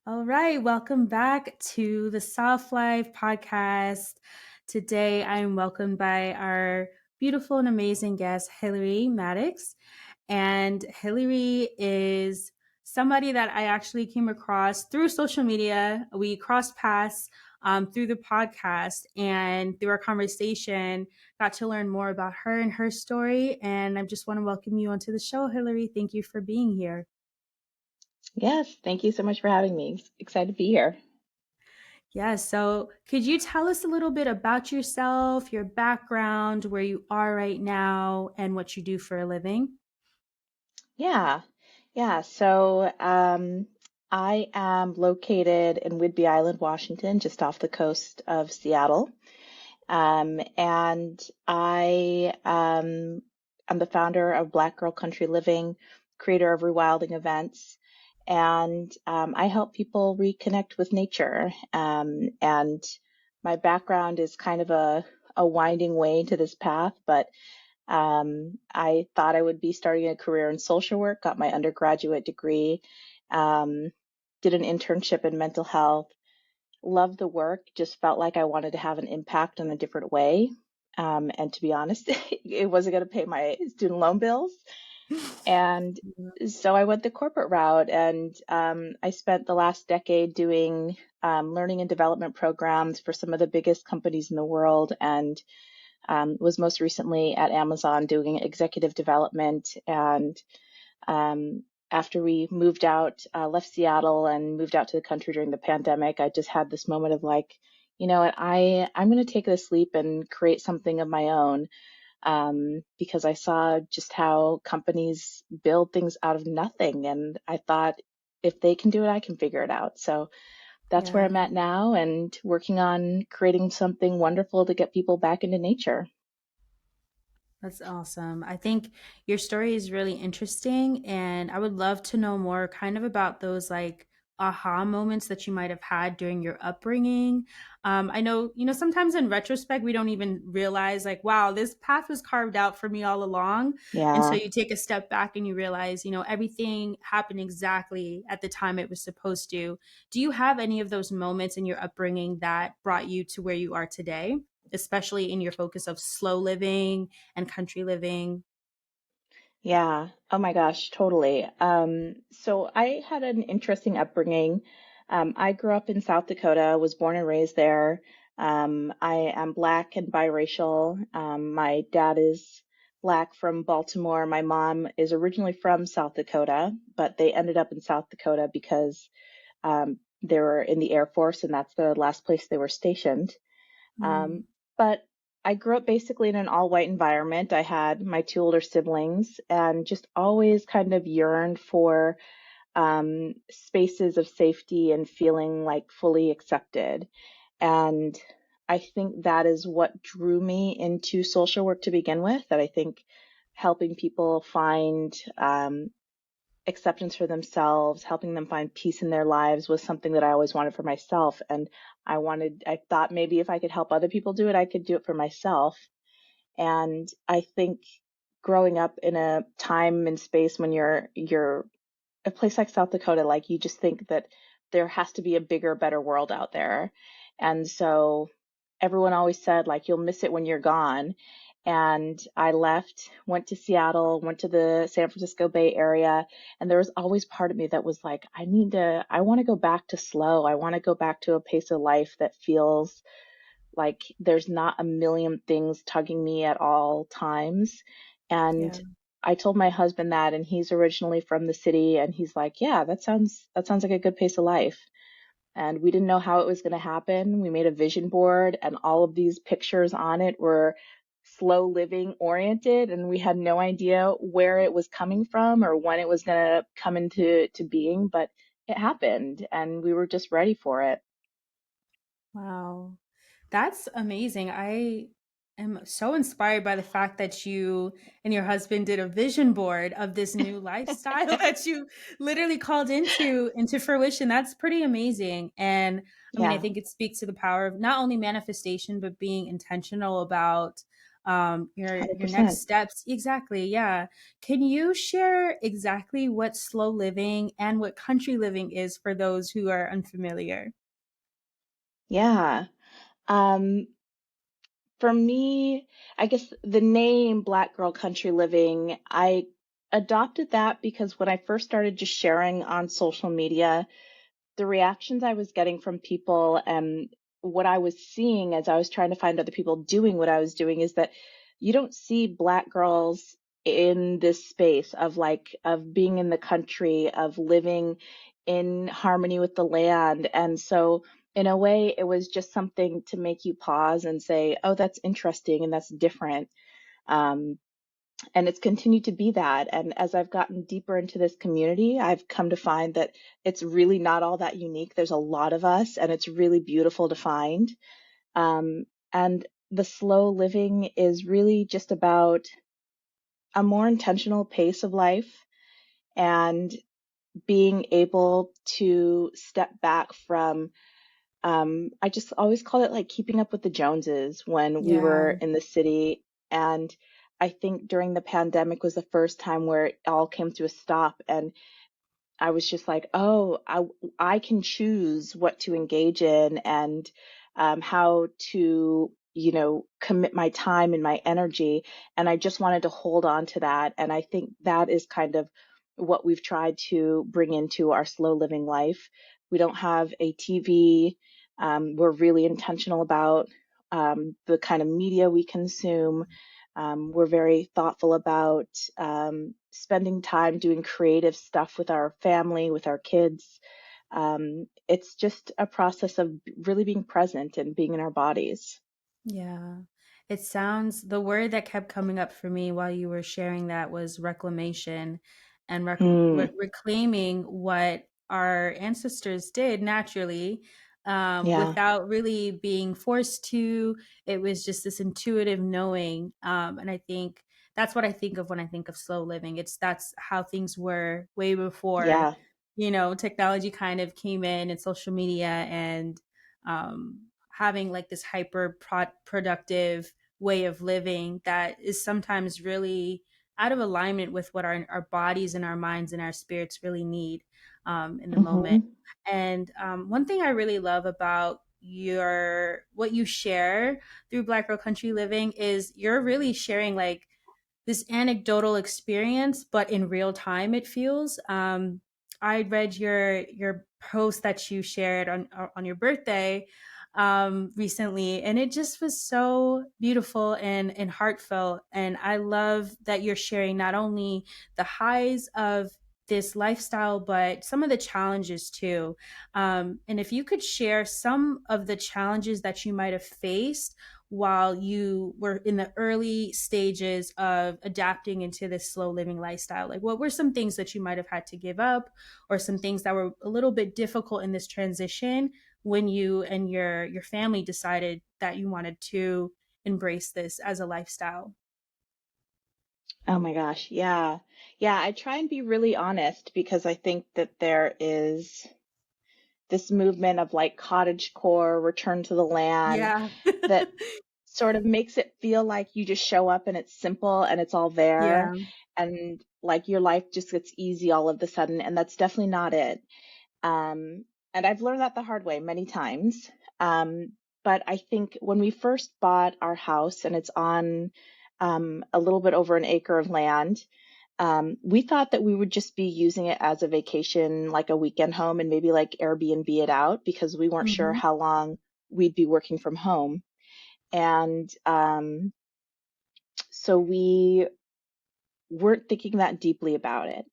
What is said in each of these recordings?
All right, welcome back to the Soft Life podcast. Today I'm welcomed by our beautiful and amazing guest, Hillarie Maddox. And Hillarie is somebody that I actually came across through social media. We crossed paths through the podcast, and through our conversation, got to learn more about her and her story. And I just want to welcome you onto the show, Hillarie. Thank you for being here. Yes, thank you so much for having me. Excited to be here. Yeah, so could you tell us a little bit about yourself, your background, where you are right now, and what you do for a living? Yeah, yeah. I am located in Whidbey Island, Washington, just off the coast of Seattle. And I'm the founder of Black Girl Country Living, creator of Rewilding events, and I help people reconnect with nature. And my background is kind of a winding way to this path, but I thought I would be starting a career in social work, got my undergraduate degree, um, did an internship in mental health, loved the work, just felt like I wanted to have an impact in a different way. And to be honest, it wasn't going to pay my student loan bills. And so I went the corporate route, and I spent the last decade doing learning and development programs for some of the biggest companies in the world, and was most recently at Amazon doing executive development. And after we moved out, left Seattle and moved out to the country during the pandemic, I just had this moment of like, you know what, I'm going to take this leap and create something of my own, because I saw just how companies build things out of nothing. And I thought, if they can do it, I can figure it out. So that's where Yeah. I'm at now, and working on creating something wonderful to get people back into nature. That's awesome. I think your story is really interesting, and I would love to know more kind of about those like aha moments that you might have had during your upbringing. I know, sometimes in retrospect, we don't even realize, like, wow, this path was carved out for me all along. And so Yeah. you take a step back and you realize, everything happened exactly at the time it was supposed to. Do you have any of those moments in your upbringing that brought you to where you are today, especially in your focus of slow living and country living? Yeah. Oh my gosh, totally. So I had an interesting upbringing. I grew up in South Dakota, was born and raised there. I am Black and biracial. My dad is Black from Baltimore. My mom is originally from South Dakota, but they ended up in South Dakota because they were in the Air Force, and that's the last place they were stationed. Mm, But I grew up basically in an all white environment. I had my two older siblings and just always kind of yearned for spaces of safety and feeling like fully accepted. And I think that is what drew me into social work to begin with. That I think helping people find acceptance for themselves, helping them find peace in their lives was something that I always wanted for myself. And I thought maybe if I could help other people do it, I could do it for myself. And I think growing up in a time and space when you're a place like South Dakota, like you just think that there has to be a bigger, better world out there. And so everyone always said, like, you'll miss it when you're gone. And I left, went to Seattle, went to the San Francisco Bay Area, and there was always part of me that was like, I want to go back to slow. I want to go back to a pace of life that feels like there's not a million things tugging me at all times. And yeah. I told my husband that, and he's originally from the city, and he's like, yeah, that sounds like a good pace of life. And we didn't know how it was going to happen. We made a vision board, and all of these pictures on it were slow living oriented, and we had no idea where it was coming from or when it was going to come into being, but it happened, and we were just ready for it. Wow. That's amazing. I am so inspired by the fact that you and your husband did a vision board of this new lifestyle that you literally called into fruition. That's pretty amazing. And I mean, I Yeah. think it speaks to the power of not only manifestation but being intentional about your next 100%. steps. Exactly, yeah. Can you share exactly what slow living and what country living is for those who are unfamiliar? Yeah. Um, for me, I guess the name Black Girl Country Living, I adopted that because when I first started just sharing on social media, the reactions I was getting from people and what I was seeing as I was trying to find other people doing what I was doing is that you don't see Black girls in this space of of being in the country, of living in harmony with the land. And so in a way, it was just something to make you pause and say, oh, that's interesting and that's different. Um, and it's continued to be that. And as I've gotten deeper into this community, I've come to find that it's really not all that unique. There's a lot of us, and it's really beautiful to find. And the slow living is really just about a more intentional pace of life and being able to step back from I just always called it like keeping up with the Joneses when we Yeah. were in the city. And I think during the pandemic was the first time where it all came to a stop. And I was just like, oh, I can choose what to engage in and how to, commit my time and my energy. And I just wanted to hold on to that. And I think that is kind of what we've tried to bring into our slow living life. We don't have a TV. We're really intentional about the kind of media we consume. We're very thoughtful about spending time doing creative stuff with our family, with our kids. It's just a process of really being present and being in our bodies. Yeah. It sounds, the word that kept coming up for me while you were sharing that was reclamation and Mm, reclaiming what our ancestors did naturally, yeah, without really being forced to. It was just this intuitive knowing. And I think that's what I think of when I think of slow living. That's how things were way before, yeah. technology kind of came in and social media and, um, having like this hyper productive way of living that is sometimes really out of alignment with what our bodies and our minds and our spirits really need, in the moment. Hmm. And one thing I really love about what you share through Black Girl Country Living is you're really sharing like this anecdotal experience, but in real time it feels. I read your post that you shared on your birthday, recently, and it just was so beautiful and heartfelt. And I love that you're sharing not only the highs of this lifestyle, but some of the challenges too. And if you could share some of the challenges that you might have faced while you were in the early stages of adapting into this slow living lifestyle, like what were some things that you might have had to give up, or some things that were a little bit difficult in this transition when you and your family decided that you wanted to embrace this as a lifestyle? Oh my gosh. Yeah. Yeah. I try and be really honest because I think that there is this movement of like cottage core, return to the land Yeah. that sort of makes it feel like you just show up and it's simple and it's all there Yeah. and like your life just gets easy all of a sudden. And that's definitely not it. Um, and I've learned that the hard way many times. Um, but I think when we first bought our house and it's on a little bit over an acre of land, we thought that we would just be using it as a vacation, like a weekend home, and maybe like Airbnb it out because we weren't sure Hmm. how long we'd be working from home. And so we weren't thinking that deeply about it.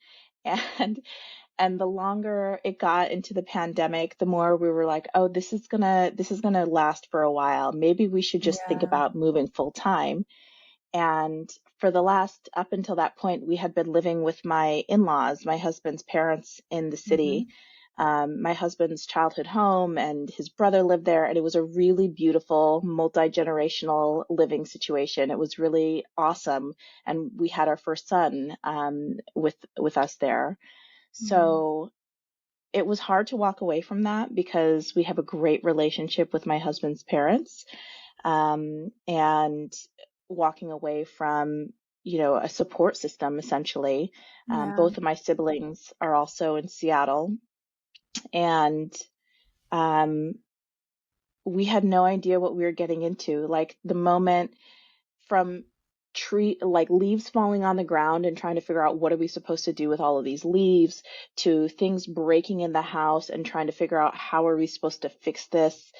And the longer it got into the pandemic, the more we were like, oh, this is gonna last for a while. Maybe we should just think Yeah. about moving full time. And for the last, up until that point, we had been living with my in-laws, my husband's parents in the city, Hmm. my husband's childhood home, and his brother lived there. And it was a really beautiful, multi-generational living situation. It was really awesome. And we had our first son with us there. Hmm. So it was hard to walk away from that because we have a great relationship with my husband's parents. And walking away from, a support system essentially. Yeah. Both of my siblings are also in Seattle, and um, we had no idea what we were getting into. Like the moment from like leaves falling on the ground and trying to figure out what are we supposed to do with all of these leaves, to things breaking in the house and trying to figure out how are we supposed to fix this,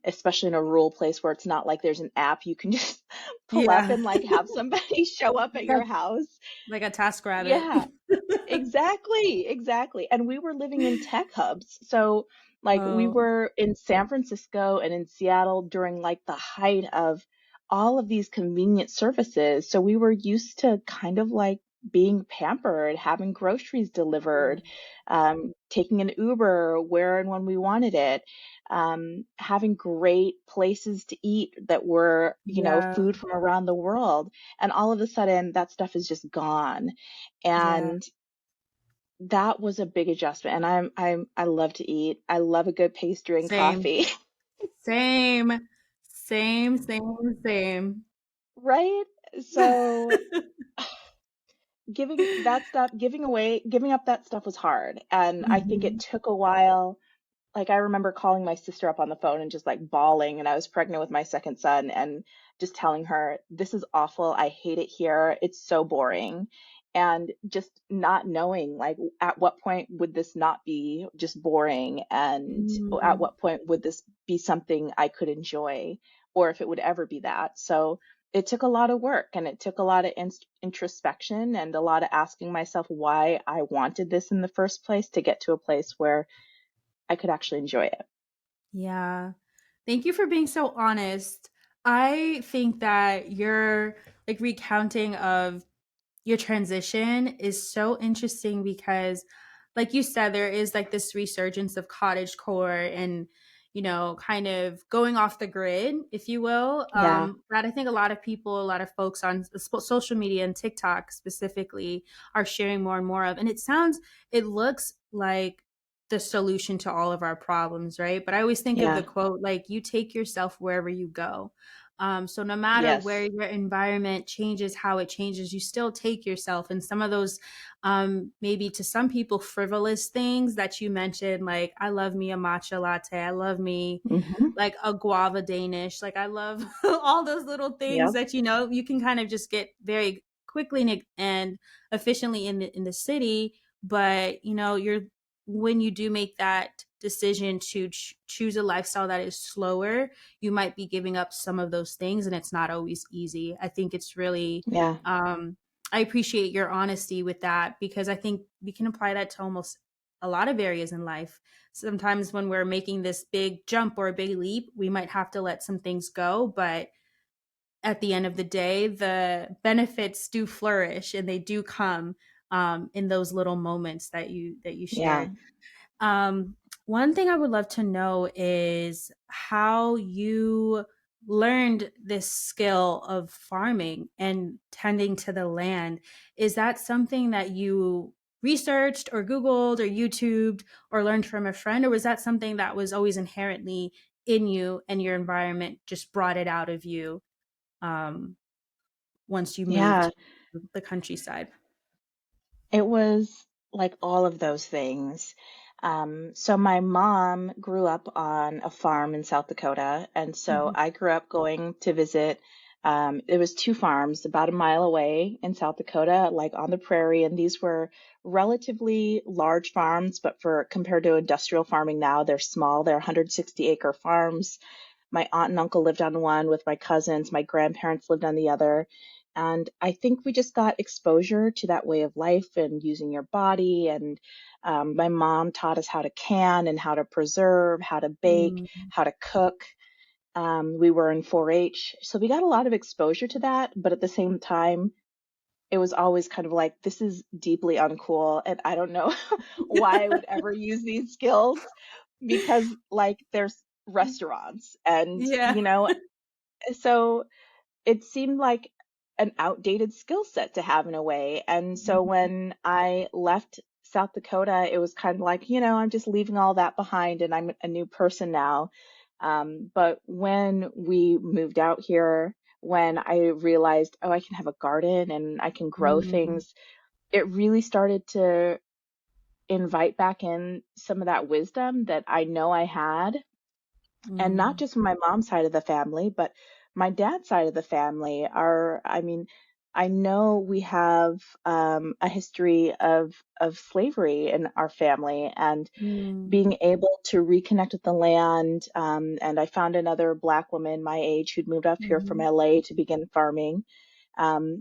especially in a rural place where it's not like there's an app you can just pull up Yeah. and like have somebody show up at Like your house. like a task rabbit. Yeah, exactly, exactly. And we were living in tech hubs. So, like, we Oh, were in San Francisco and in Seattle during like the height of all of these convenient services. So, we were used to kind of like being pampered, having groceries delivered, taking an Uber where and when we wanted it, having great places to eat that were, yeah. food from around the world. And all of a sudden, that stuff is just gone. Yeah. And that was a big adjustment. And I love to eat. I love a good pastry and Same. coffee, Same. Same, same, same. right? So giving up that stuff was hard. And I think it Mhm. took a while. Like I remember calling my sister up on the phone and just like bawling, and I was pregnant with my second son, and just telling her, "This is awful. I hate it here. It's so boring." And just not knowing like at what point would this not be just boring, and at Mm. what point would this be something I could enjoy, or if it would ever be that. So it took a lot of work, and it took a lot of introspection and a lot of asking myself why I wanted this in the first place to get to a place where I could actually enjoy it. Yeah. Thank you for being so honest. I think that your like recounting of your transition is so interesting because like you said there is like this resurgence of cottage core and kind of going off the grid, if you will, Yeah, that I think a lot of people, a lot of folks on social media and TikTok specifically are sharing more and more of, and it looks like the solution to all of our problems, right? But I always think of the yeah, quote like you take yourself wherever you go. So no matter where yes, your environment changes, how it changes, you still take yourself. And some of those, maybe to some people, frivolous things that you mentioned, like I love me a matcha latte, I love me hmm, like a guava Danish, like I love all those little things yep, that you can kind of just get very quickly and efficiently in the city. But you're when you do make that decision to choose a lifestyle that is slower, you might be giving up some of those things, and it's not always easy. I think it's really yeah, I appreciate your honesty with that because I think we can apply that to almost a lot of areas in life. Sometimes when we're making this big jump or a big leap, we might have to let some things go, but at the end of the day, the benefits do flourish and they do come in those little moments that you yeah, shared. um, One thing I would love to know is how you learned this skill of farming and tending to the land. Is that something that you researched or Googled or YouTubed or learned from a friend, or was that something that was always inherently in you and your environment just brought it out of you um, once you moved yeah. to the countryside? It was like all of those things. So my mom grew up on a farm in South Dakota, and so Mhm. I grew up going to visit. There was two farms about a mile away in South Dakota, like on the prairie, and these were relatively large farms, but for compared to industrial farming now, they're small. They're 160-acre farms. My aunt and uncle lived on one with my cousins. My grandparents lived on the other. And I think we just got exposure to that way of life and using your body. And my mom taught us how to can and how to preserve, how to bake, Mm, how to cook. We were in 4-H. So we got a lot of exposure to that. But at the same time, it was always kind of like, this is deeply uncool. And I don't know why I would ever use these skills because, like, there's restaurants and, yeah. so it seemed like an outdated skill set to have in a way. And so when I left South Dakota, it was kind of like, I'm just leaving all that behind and I'm a new person now. But when we moved out here, when I realized, oh, I can have a garden and I can grow Mm, things, it really started to invite back in some of that wisdom that I know I had, and not mm, just from my mom's side of the family, but my dad's side of the family. I mean, I know we have a history of slavery in our family, and mm, being able to reconnect with the land. And I found another Black woman my age who'd moved up here from mhm, LA to begin farming.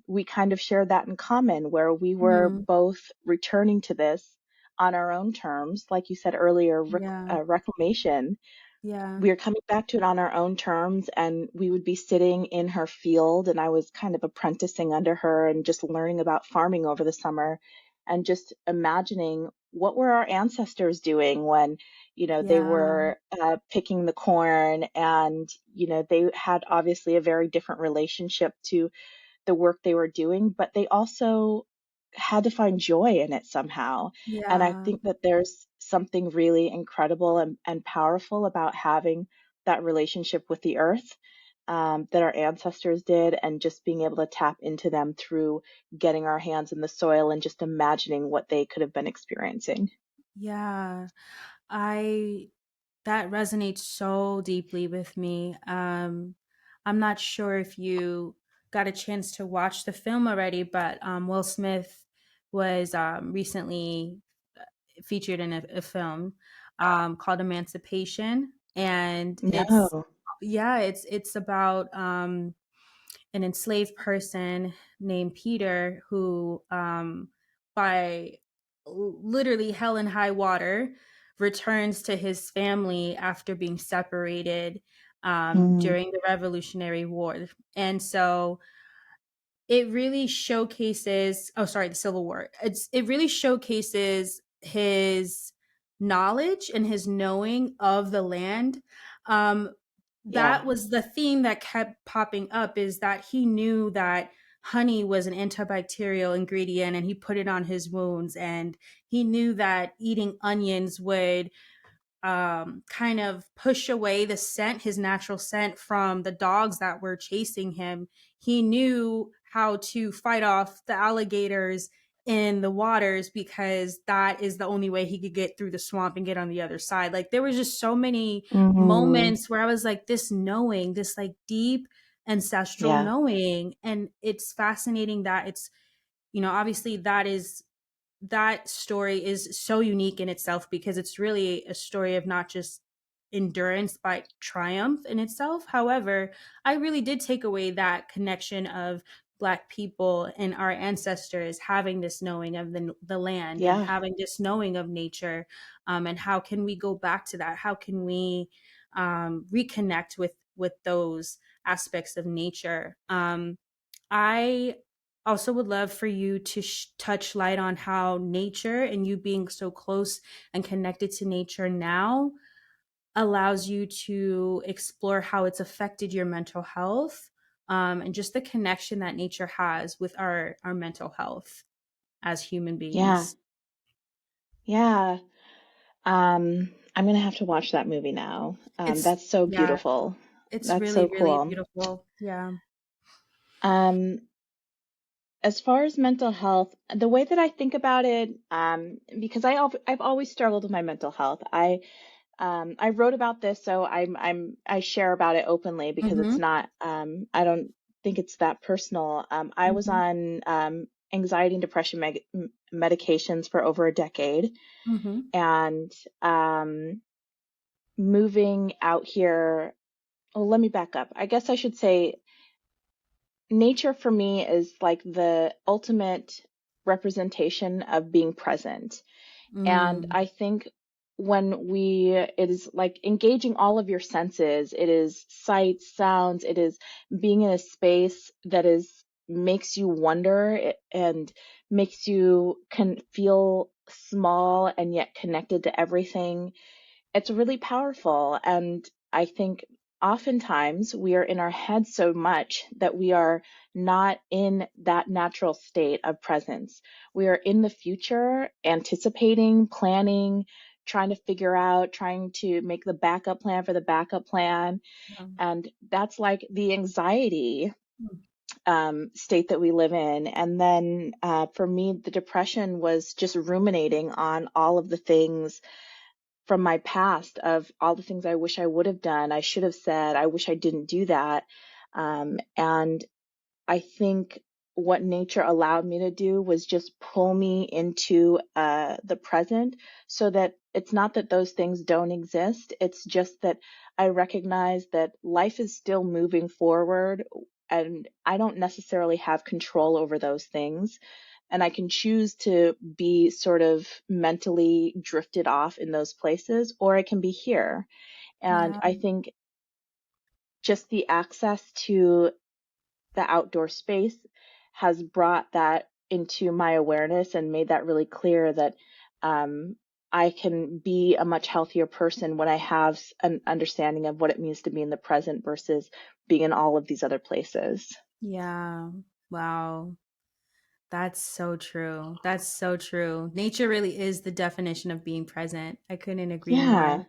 We kind of shared that in common, where we were mm. both returning to this on our own terms. Like you said earlier, Yeah, reclamation, yeah, we were coming back to it on our own terms, and we would be sitting in her field, and I was kind of apprenticing under her and just learning about farming over the summer, and just imagining what were our ancestors doing when, they yeah, were picking the corn, and they had obviously a very different relationship to the work they were doing, but they also had to find joy in it somehow. And I yeah. think that there's something really incredible and powerful about having that relationship with the earth, that our ancestors did, and just being able to tap into them through getting our hands in the soil and just imagining what they could have been experiencing. Yeah. I That resonates so deeply with me. I'm not sure if you got a chance to watch the film already, but Will Smith was recently featured in a film called Emancipation, and it's No. yeah, it's about an enslaved person named Peter who, by literally hell and high water, returns to his family after being separated Mm, during the Revolutionary War. And so it really showcases, oh, sorry, the Civil War. It really showcases his knowledge and his knowing of the land. Um, yeah. that was the theme that kept popping up, is that he knew that honey was an antibacterial ingredient and he put it on his wounds, and he knew that eating onions would kind of push away the scent, his natural scent, from the dogs that were chasing him. He knew how to fight off the alligators in the waters because that is the only way he could get through the swamp and get on the other side. Like there was just so many Hmm. moments where I was like, this knowing, this like deep ancestral Yeah. knowing. And it's fascinating that it's, obviously that story is so unique in itself because it's really a story of not just endurance but triumph in itself. However, I really did take away that connection of Black people and our ancestors having this knowing of the land and Yeah. having this knowing of nature. And how can we go back to that? How can we reconnect with those aspects of nature? I also would love for you to touch light on how nature, and you being so close and connected to nature now, allows you to explore how it's affected your mental health, and just the connection that nature has with our mental health as human Yeah. beings. Yeah. I'm gonna have to watch that movie now. It's That's so Yeah, beautiful. it's That's really, so really cool. beautiful. Yeah. Um, as far as mental health, the way that I think about it, because I've always struggled with my mental health. I wrote about this, so I share about it openly because it's Mm-hmm. not, I don't think it's that personal. I was Mm-hmm. on anxiety and depression medications for over a decade, Mm-hmm. and moving out here. Well, let me back up. I guess I should say nature for me is like the ultimate representation of being present. And Mm. I think it is like engaging all of your senses. It is sights, sounds, it is being in a space that makes you wonder, and makes you can feel small and yet connected to everything. It's really powerful. And I think oftentimes we are in our heads so much that we are not in that natural state of presence. We are in the future, anticipating, planning, trying to figure out, trying to make the backup plan for the backup plan. Yeah. And that's like the anxiety. state that we live in. And then for me, the depression was just ruminating on all of the things from my past, of all the things I wish I would have done, I should have said, I wish I didn't do that. And I think what nature allowed me to do was just pull me into the present, so that it's not that those things don't exist. It's just that I recognize that life is still moving forward, and I don't necessarily have control over those things. And I can choose to be sort of mentally drifted off in those places, or I can be here. And Yeah. I think just the access to the outdoor space has brought that into my awareness and made that really clear, that um, I can be a much healthier person when I have an understanding of what it means to be in the present versus being in all of these other places. Yeah. Wow. That's so true. That's so true. Nature really is the definition of being present. I couldn't agree more.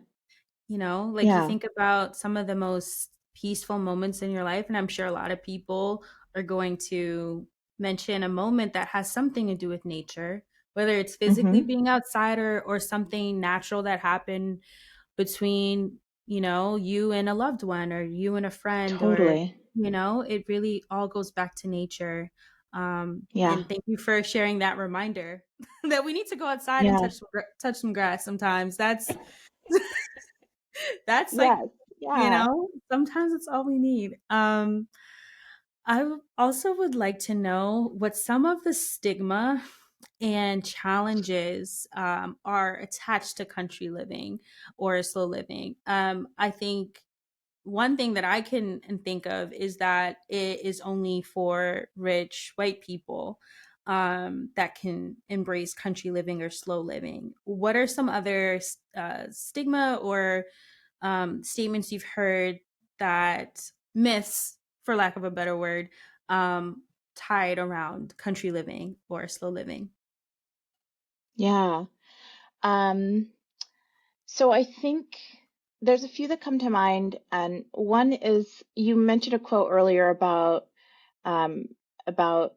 Yeah, Like you yeah, think about some of the most peaceful moments in your life, and I'm sure a lot of people are going to mention a moment that has something to do with nature, whether it's physically hmm, being outside or something natural that happened between, you and a loved one or you and a friend, or, totally. it really all goes back to nature. Yeah, And thank you for sharing that reminder that we need to go outside and yeah, touch some grass sometimes. That's like, yes, yeah. sometimes it's all we need. Also would like to know what some of the stigma and challenges are attached to country living or slow living. I think one thing that I can think of is that it is only for rich white people that can embrace country living or slow living. What are some other stigma or statements you've heard, that myths, for lack of a better word, um, tied around country living or slow living? Yeah. Um, so I think there's a few that come to mind, and one is, you mentioned a quote earlier um, about,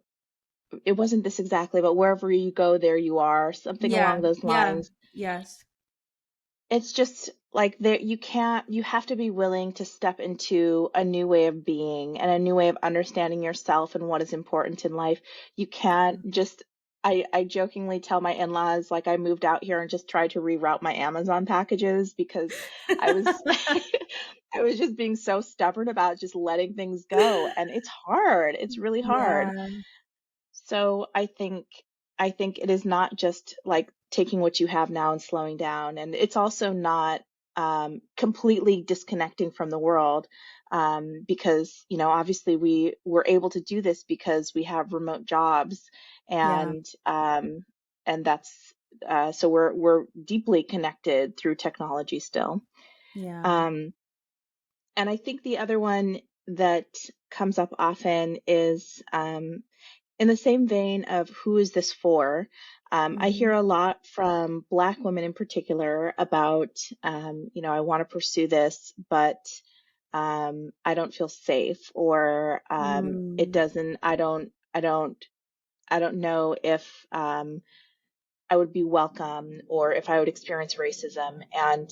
it wasn't this exactly, but wherever you go, there you are, something Yeah, along those yeah, lines. yes, It's just like, there, you have to be willing to step into a new way of being and a new way of understanding yourself and what is important in life. You can't just, I jokingly tell my in-laws, like, I moved out here and just tried to reroute my Amazon packages because I was I was just being so stubborn about just letting things go, and it's hard. It's really hard. yeah, So I think it is not just like taking what you have now and slowing down, and it's also not completely disconnecting from the world, because obviously we were able to do this because we have remote jobs, yeah, and that's so we're deeply connected through technology still. yeah. Um, and I think the other one that comes up often is, in the same vein of who is this for? I hear Hmm. a lot from Black women in particular about, I want to pursue this, but I don't feel safe, or it Mm. doesn't, I don't know if I would be welcome or if I would experience racism. And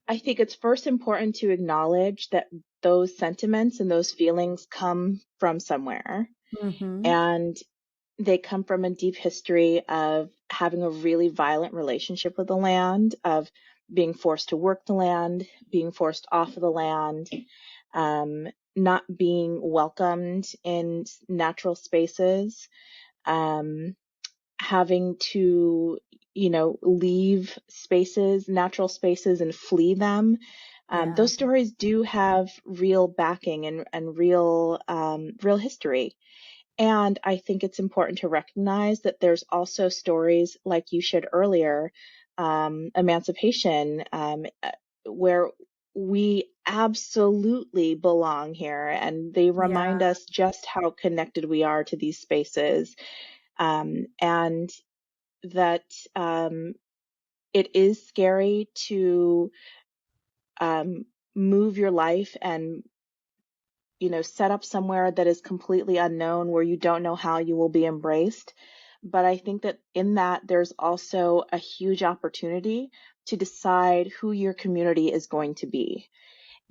I think it's first important to acknowledge that those sentiments and those feelings come from somewhere. Hmm. And they come from a deep history of having a really violent relationship with the land, of being forced to work the land, being forced off of the land, um, not being welcomed in natural spaces, um, having to, leave spaces, natural spaces, and flee them. Yeah, Those stories do have real backing and real history. And I think it's important to recognize that there's also stories like you shared earlier, emancipation, where we absolutely belong here. And they remind yeah, us just how connected we are to these spaces. And that it is scary to um, move your life and set up somewhere that is completely unknown where you don't know how you will be embraced. But I think that in that, there's also a huge opportunity to decide who your community is going to be.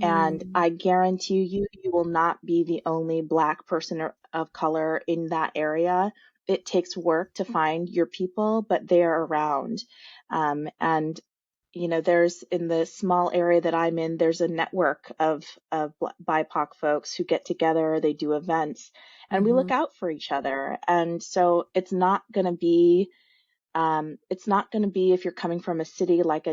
And Mm, I guarantee you, you will not be the only Black person of color in that area. It takes work to find your people, but they are around. And there's in the small area that I'm in, there's a network of BIPOC folks who get together, they do events, and we mm-hmm. look out for each other. And so it's not going to be if you're coming from a city like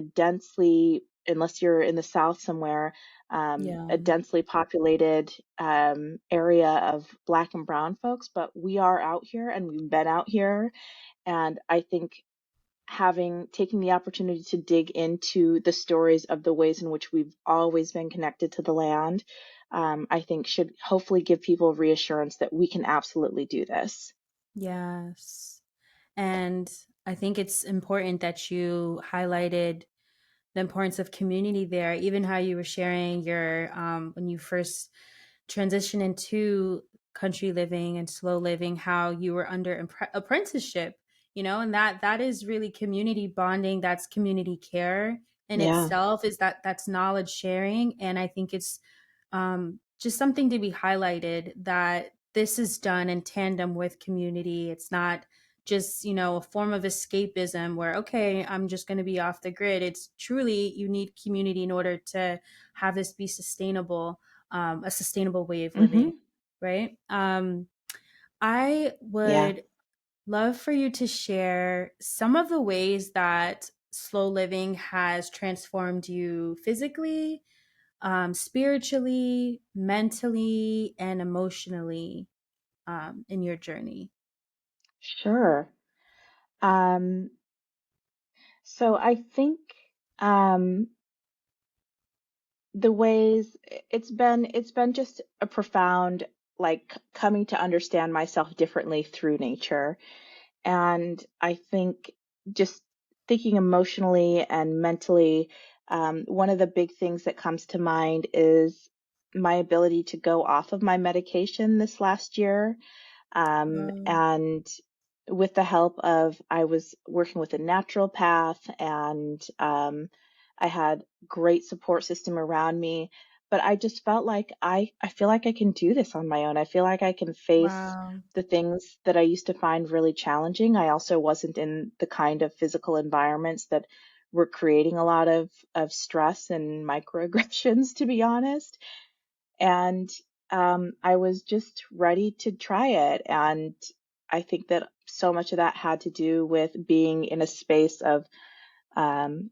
unless you're in the South somewhere, Yeah. a densely populated area of Black and brown folks, but we are out here and we've been out here. And I think taking the opportunity to dig into the stories of the ways in which we've always been connected to the land, I think should hopefully give people reassurance that we can absolutely do this. Yes. And I think it's important that you highlighted the importance of community there, even how you were sharing your, when you first transitioned into country living and slow living, how you were under apprenticeship, and that is really community bonding. That's community care in Yeah. itself, is that's knowledge sharing. And I think it's just something to be highlighted, that this is done in tandem with community. It's not just a form of escapism where, okay, I'm just going to be off the grid. It's truly, you need community in order to have this be sustainable, a sustainable way of living, Hmm. right? I Yeah. would love for you to share some of the ways that slow living has transformed you physically, spiritually, mentally, and emotionally, in your journey. Sure. Um, so I think um, the ways it's been just a profound, like, coming to understand myself differently through nature. And I think just thinking emotionally and mentally, one of the big things that comes to mind is my ability to go off of my medication this last year. Wow. And with the help of, I was working with a naturopath, and I had great support system around me. But I just felt like I feel like I can do this on my own. I feel like I can face Wow. the things that I used to find really challenging. I also wasn't in the kind of physical environments that were creating a lot of stress and microaggressions, to be honest. And I was just ready to try it. And I think that so much of that had to do with being in a space of um,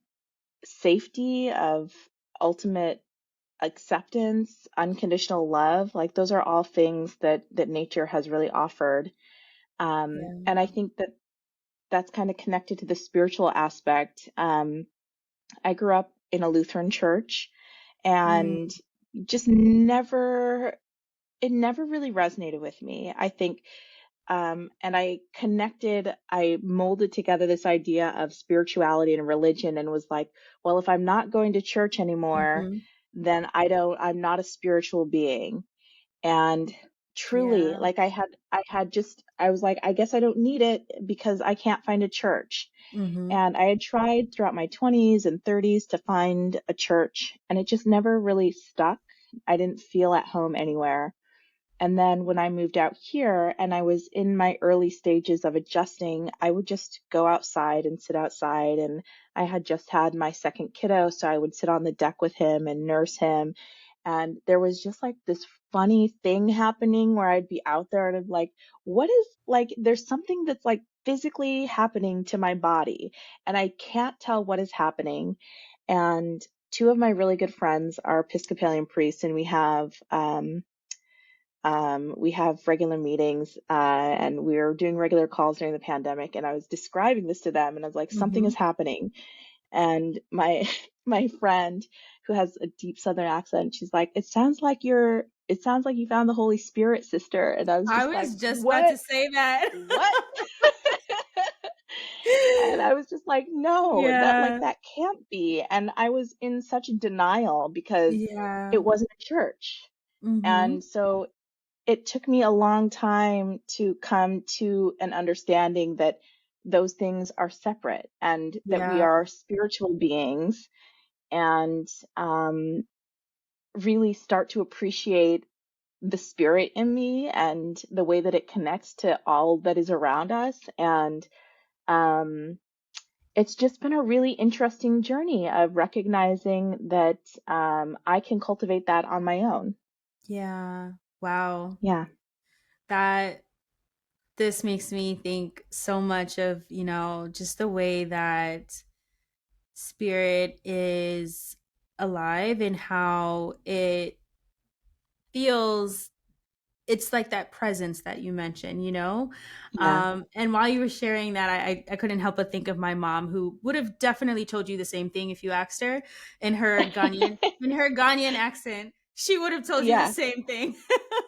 safety, of ultimate acceptance, unconditional love. Like, those are all things that nature has really offered. Yeah. And I think that that's kind of connected to the spiritual aspect. I grew up in a Lutheran church, and Mm, just never it never really resonated with me. I think, and I molded together this idea of spirituality and religion, and was like, well, if I'm not going to church anymore, mhm. then I'm not a spiritual being. And truly, Yeah. like, I was like, I guess I don't need it because I can't find a church. Mhm. And I had tried throughout my 20s and 30s to find a church, and it just never really stuck. I didn't feel at home anywhere. And then when I moved out here and I was in my early stages of adjusting, I would just go outside and sit outside. And I had just had my second kiddo, so I would sit on the deck with him and nurse him. And there was just like this funny thing happening where I'd be out there and I'd be like, there's something that's like physically happening to my body, and I can't tell what is happening. And two of my really good friends are Episcopalian priests, and we have regular meetings, and we are doing regular calls during the pandemic. And I was describing this to them, and I was like, something is Mhm. happening. And my my friend, who has a deep Southern accent, she's like, it sounds like you found the Holy Spirit, sister. And I was I just like, was just about what? to say that. What? And I was just like, no, Yeah. that can't be. And I was in such denial because Yeah. it wasn't a church. Mm-hmm. And so it took me a long time to come to an understanding that those things are separate and that we Yeah. are spiritual beings, and really start to appreciate the spirit in me and the way that it connects to all that is around us. And um, it's just been a really interesting journey of recognizing that I can cultivate that on my own. Yeah. Wow. Yeah. That this makes me think so much of, just the way that spirit is alive and how it feels. It's like that presence that you mentioned, Yeah. and while you were sharing that, I couldn't help but think of my mom, who would have definitely told you the same thing if you asked her in her Ghanaian accent. She would have told you the Yeah. same thing.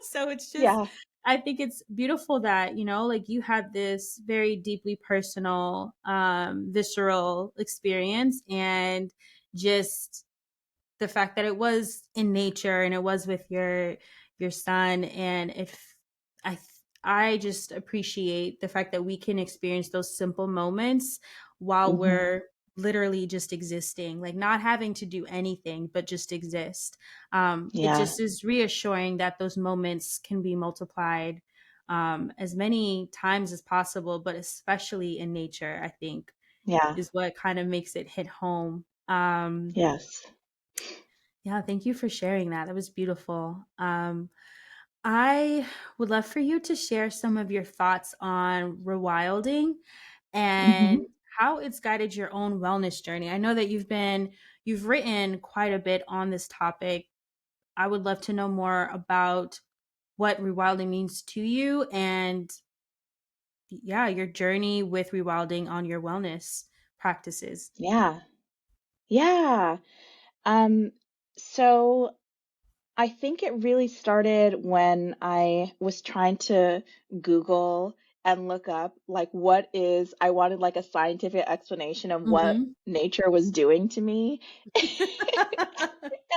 So it's just, Yeah. I think it's beautiful that, like, you had this very deeply personal, visceral experience, and just the fact that it was in nature and it was with your son. And if I just appreciate the fact that we can experience those simple moments while Hmm. we're literally just existing, like not having to do anything but just exist. It Yeah. just is reassuring that those moments can be multiplied, as many times as possible, but especially in nature, I think, Yeah. is what kind of makes it hit home. Yes. Yeah, thank you for sharing that. That was beautiful. I would love for you to share some of your thoughts on rewilding and Hmm. how it's guided your own wellness journey. I know that you've written quite a bit on this topic. I would love to know more about what rewilding means to you, and yeah, your journey with rewilding on your wellness practices. Yeah. Yeah. Um, so I think it really started when I was trying to Google and look up like I wanted like a scientific explanation of what Mhm. nature was doing to me.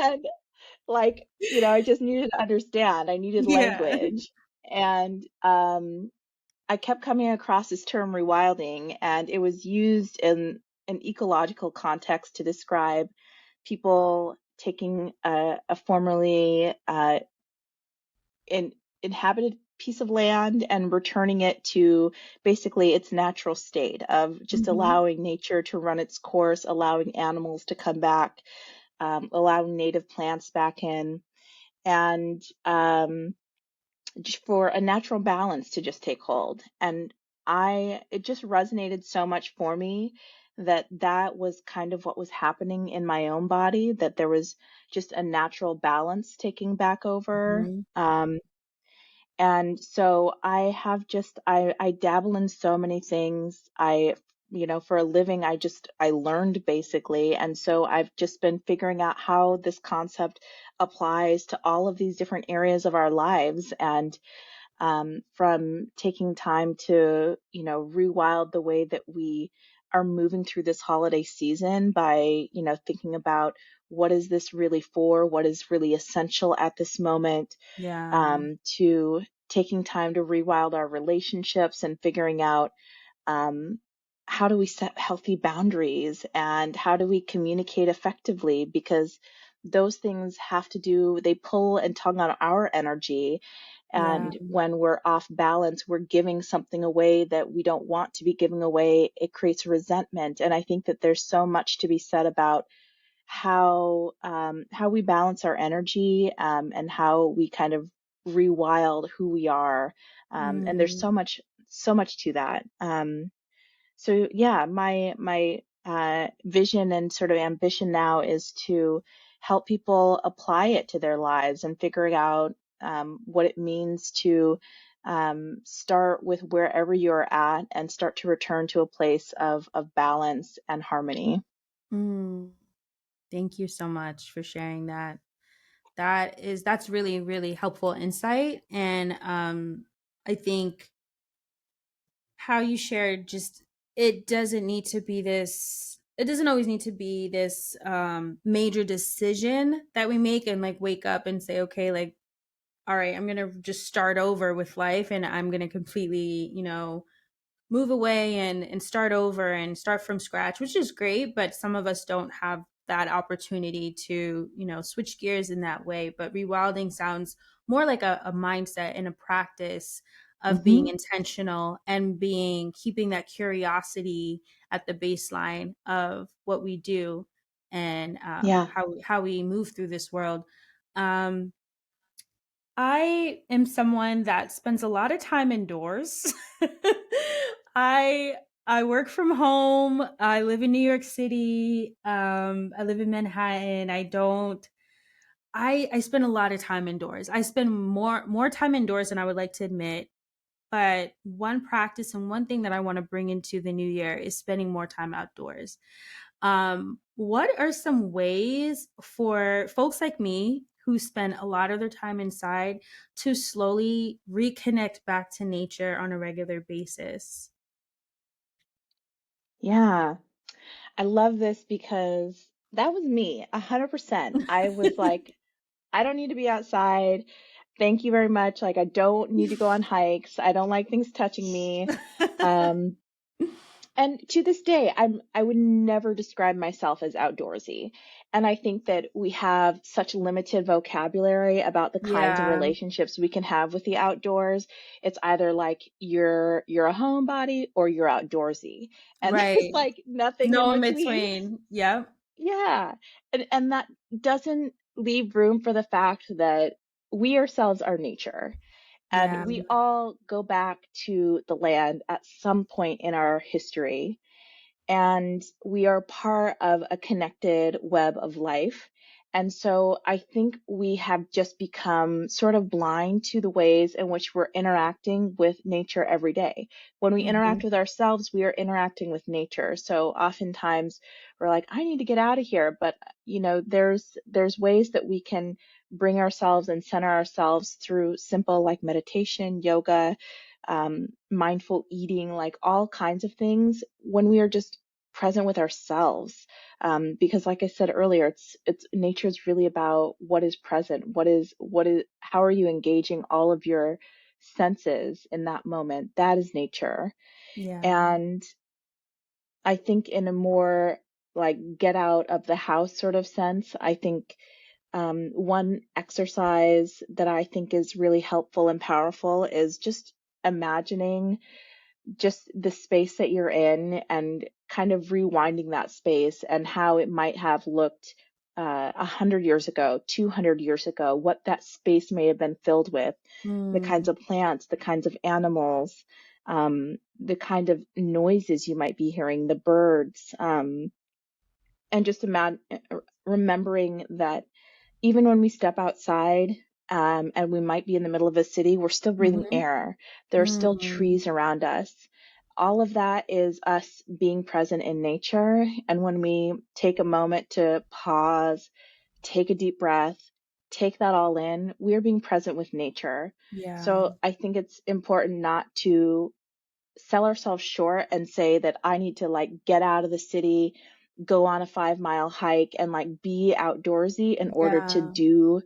And like, I just needed to understand. I needed Yeah. language. And I kept coming across this term rewilding, and it was used in an ecological context to describe people taking a formerly in, inhabited piece of land and returning it to basically its natural state of just Mhm. allowing nature to run its course, allowing animals to come back, allowing native plants back in, and for a natural balance to just take hold. And it just resonated so much for me that that was kind of what was happening in my own body, that there was just a natural balance taking back over. Mhm. And so I dabble in so many things. For a living, I learned basically. And so I've just been figuring out how this concept applies to all of these different areas of our lives. And from taking time to, rewild the way that we are moving through this holiday season by, thinking about what is this really for? What is really essential at this moment? Yeah. To taking time to rewild our relationships and figuring out um, how do we set healthy boundaries and how do we communicate effectively, because those things they pull and tug on our energy. Yeah. And when we're off balance, we're giving something away that we don't want to be giving away. It creates resentment. And I think that there's so much to be said about how we balance our energy, and how we kind of rewild who we are. And there's Mm. so much to that. So yeah, my vision and sort of ambition now is to help people apply it to their lives and figuring out what it means to start with wherever you're at and start to return to a place of balance and harmony. Mm. Thank you so much for sharing that. That's really, really helpful insight. And I think how you shared, just, it doesn't always need to be this major decision that we make and like wake up and say, okay, like all right, I'm going to just start over with life and I'm going to completely, move away and start over and start from scratch, which is great. But some of us don't have that opportunity to, switch gears in that way. But rewilding sounds more like a mindset and a practice of being Hmm. intentional and keeping that curiosity at the baseline of what we do and Yeah. how we move through this world. Um, I am someone that spends a lot of time indoors. I I work from home. I live in New York City. I live in Manhattan. I spend a lot of time indoors. I spend more time indoors than I would like to admit. But one practice and one thing that I want to bring into the new year is spending more time outdoors. What are some ways for folks like me who spend a lot of their time inside to slowly reconnect back to nature on a regular basis? Yeah. I love this because that was me, 100%. I was like, I don't need to be outside. Thank you very much. Like, I don't need to go on hikes. I don't like things touching me. Um, and to this day, I would never describe myself as outdoorsy. And I think that we have such limited vocabulary about the kinds of Yeah, relationships we can have with the outdoors. It's either like you're a homebody or you're outdoorsy. And there's right. like nothing in No in between. between. Yep. Yeah. And that doesn't leave room for the fact that we ourselves are nature. And Yeah. we all go back to the land at some point in our history, and we are part of a connected web of life. And so I think we have just become sort of blind to the ways in which we're interacting with nature every day. When we Hmm. interact with ourselves, we are interacting with nature. So oftentimes we're like, I need to get out of here. But there's ways that we can bring ourselves and center ourselves through simple like meditation, yoga, mindful eating, like all kinds of things when we are just present with ourselves. Because like I said earlier, it's nature is really about what is present, how are you engaging all of your senses in that moment. That is nature. Yeah. And I think in a more like get out of the house sort of sense, I think one exercise that I think is really helpful and powerful is just imagining just the space that you're in and kind of rewinding that space and how it might have looked 100 years ago, 200 years ago, what that space may have been filled with, the kinds Mm, of plants, the kinds of animals, the kind of noises you might be hearing, the birds, and just remembering that even when we step outside, and we might be in the middle of a city, we're still breathing mhm, air. There are still mm, trees around us. All of that is us being present in nature. And when we take a moment to pause, take a deep breath, take that all in, we're being present with nature. yeah. So I think it's important not to sell ourselves short and say that I need to like get out of the city, go on a 5 mile hike and like be outdoorsy in order to Yeah. do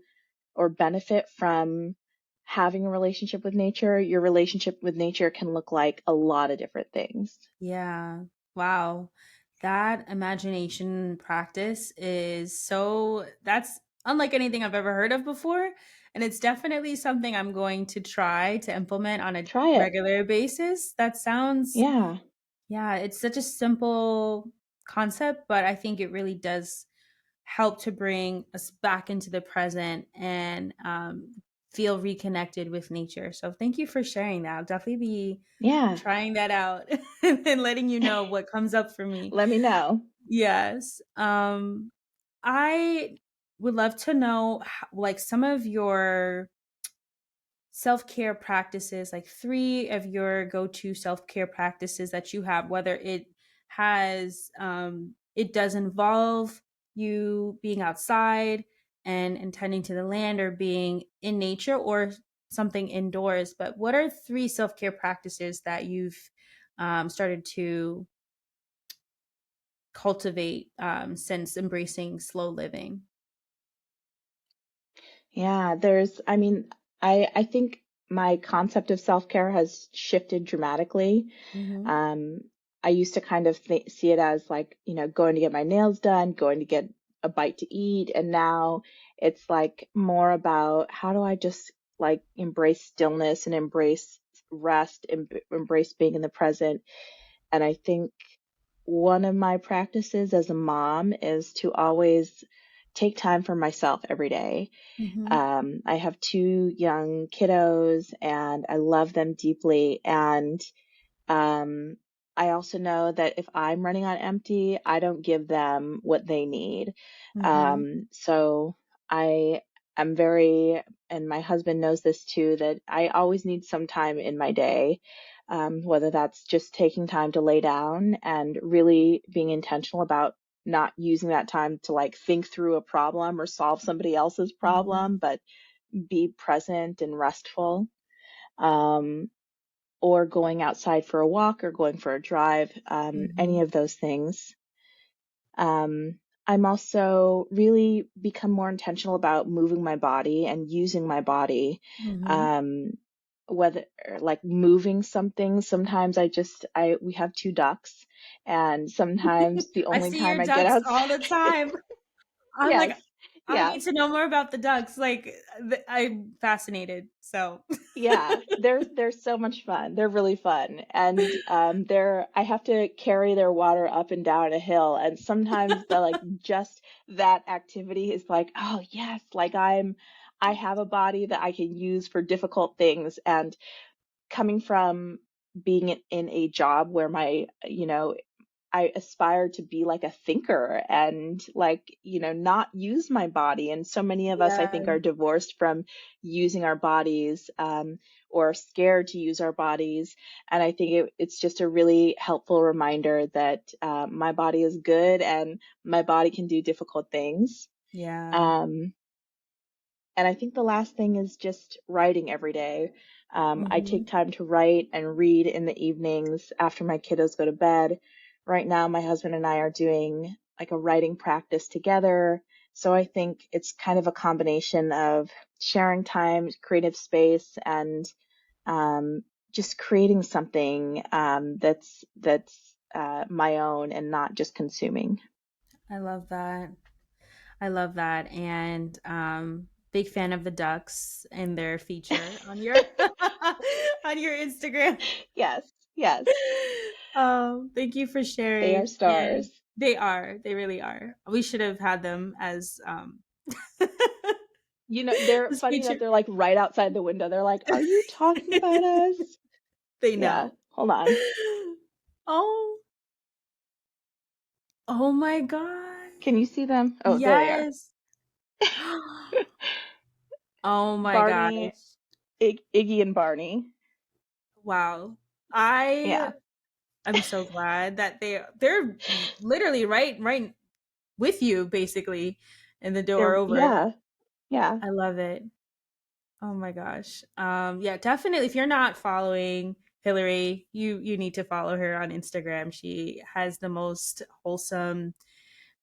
or benefit from having a relationship with nature. Your relationship with nature can look like a lot of different things. Yeah. Wow. That imagination practice that's unlike anything I've ever heard of before. And it's definitely something I'm going to try to implement on a Try it. regular basis. That sounds, Yeah. yeah, it's such a simple concept, but I think it really does help to bring us back into the present and feel reconnected with nature. So thank you for sharing that. I'll definitely be Yeah. trying that out and letting you know what comes up for me. Let me know. Yes. I would love to know like some of your self-care practices, like three of your go-to self-care practices that you have, whether it does involve you being outside and tending to the land or being in nature or something indoors. But what are three self-care practices that you've started to cultivate since embracing slow living? Yeah, I mean, I think my concept of self-care has shifted dramatically. Mm-hmm. Um, I used to kind of see it as like, going to get my nails done, going to get a bite to eat. And now it's like more about how do I just like embrace stillness and embrace rest and embrace being in the present. And I think one of my practices as a mom is to always take time for myself every day. Mm-hmm. I have two young kiddos and I love them deeply. And um, I also know that if I'm running on empty, I don't give them what they need. Mm-hmm. So I am very, and my husband knows this too, that I always need some time in my day, whether that's just taking time to lay down and really being intentional about not using that time to like think through a problem or solve somebody else's Mm-hmm. problem, but be present and restful. Um, or going outside for a walk or going for a drive, any Mm-hmm. of those things. I'm also really become more intentional about moving my body and using my body. Mm-hmm. Um, whether like moving something, sometimes we have two ducks, and sometimes the I only see your time I get ducks outside, all the time. I'm yes, like, I yeah, need to know more about the ducks. Like, I'm fascinated. So, yeah, they're so much fun. They're really fun. And I have to carry their water up and down a hill. And sometimes the like just that activity is like, oh yes, like I have a body that I can use for difficult things. And coming from being in a job where I aspire to be like a thinker and like, not use my body. And so many of us, I yeah, think, are divorced from using our bodies, or scared to use our bodies. And I think it's just a really helpful reminder that my body is good and my body can do difficult things. yeah. Um, and I think the last thing is just writing every day. I Mm-hmm. take time to write and read in the evenings after my kiddos go to bed. Right now, my husband and I are doing like a writing practice together. So I think it's kind of a combination of sharing time, creative space, and um, just creating something that's my own and not just consuming. I love that. I love that. And big fan of the ducks and their feature on your on your Instagram. Yes, yes, Thank you for they are sharing. And stars. they are, they really are. We should have had them as They're this funny enough, feature. they're like right outside the window. They're like, "Are you talking about us?" They Yeah, know. hold on. Oh, oh my God. Can you see them? Oh, there they are. Yes. Oh my Barney, gosh. Iggy and Barney. Wow. I Yeah. I'm so glad that they're literally right with you basically in the door over. Yeah, yeah. I love it. Oh my gosh. Yeah, definitely if you're not following Hillary, you need to follow her on Instagram. She has the most wholesome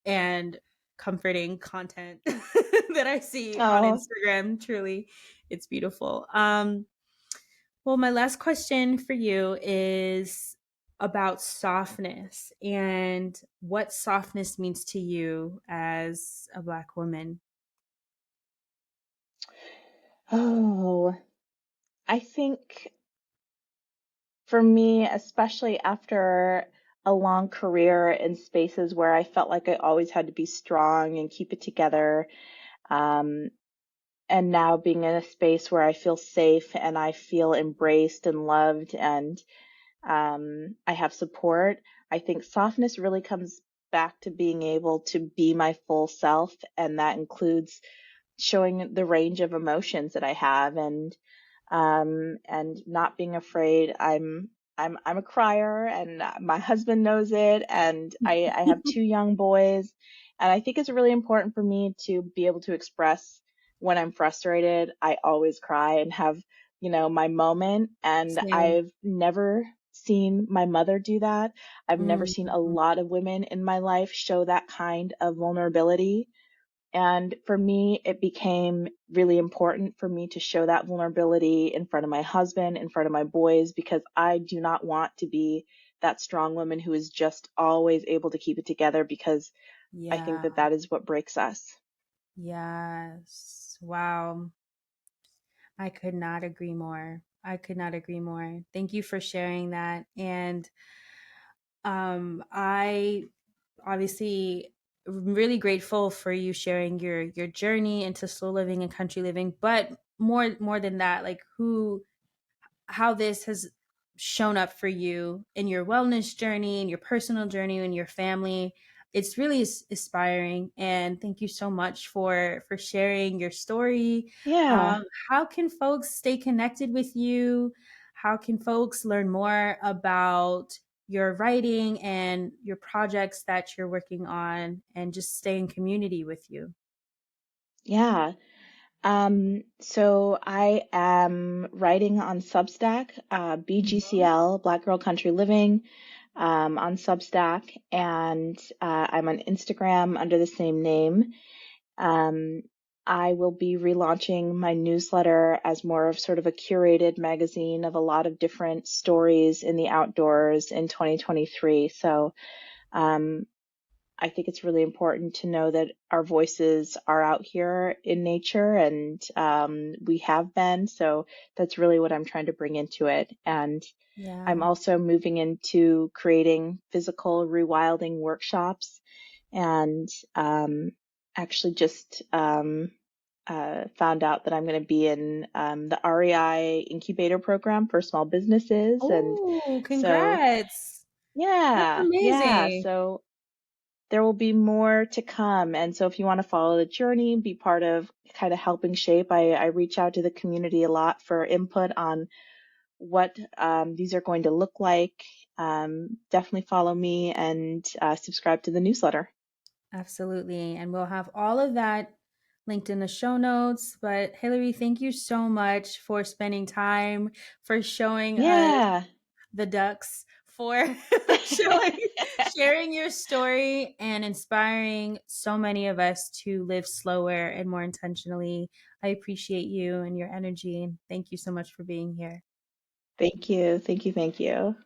and comforting content that I see on Oh, Instagram. Truly, it's beautiful. Well, my last question for you is about softness and what softness means to you as a Black woman. oh. I think for me, especially after a long career in spaces where I felt like I always had to be strong and keep it together, um, and now being in a space where I feel safe and I feel embraced and loved and I have support. I think softness really comes back to being able to be my full self, and that includes showing the range of emotions that I have and not being afraid. I'm a crier, and my husband knows it, and I have two young boys, and I think it's really important for me to be able to express when I'm frustrated. I always cry and have, my moment, and Same. I've never seen my mother do that. I've never Mm, seen a lot of women in my life show that kind of vulnerability. And for me, it became really important for me to show that vulnerability in front of my husband, in front of my boys, because I do not want to be that strong woman who is just always able to keep it together, because I think Yeah. that that is what breaks us. Yes. Wow. I could not agree more. I could not agree more. Thank you for sharing that. And I obviously really grateful for you sharing your journey into slow living and country living, but more than that, like who how this has shown up for you in your wellness journey, in your personal journey, in your family. It's really inspiring, and thank you so much for sharing your story. Yeah. How can folks stay connected with you? How can folks learn more about your writing and your projects that you're working on, and just stay in community with you? Yeah. So I am writing on Substack, BGCL, Black Girl Country Living, on Substack, and I'm on Instagram under the same name. Um, I will be relaunching my newsletter as more of sort of a curated magazine of a lot of different stories in the outdoors in 2023. So, um, I think it's really important to know that our voices are out here in nature, and we have been. So that's really what I'm trying to bring into it. And I'm Yeah. also moving into creating physical rewilding workshops, and actually just found out that I'm going to be in the REI incubator program for small businesses. And Oh, so, congrats. That's yeah. amazing. So there will be more to come. And so if you want to follow the journey, be part of kind of helping shape, I reach out to the community a lot for input on what these are going to look like. Definitely follow me and subscribe to the newsletter. Absolutely. And we'll have all of that linked in the show notes. But Hillary, thank you so much for spending time, for showing us Yeah. the ducks, for showing, sharing your story and inspiring so many of us to live slower and more intentionally. I appreciate you and your energy. And thank you so much for being here. Thank you. Thank you. Thank you.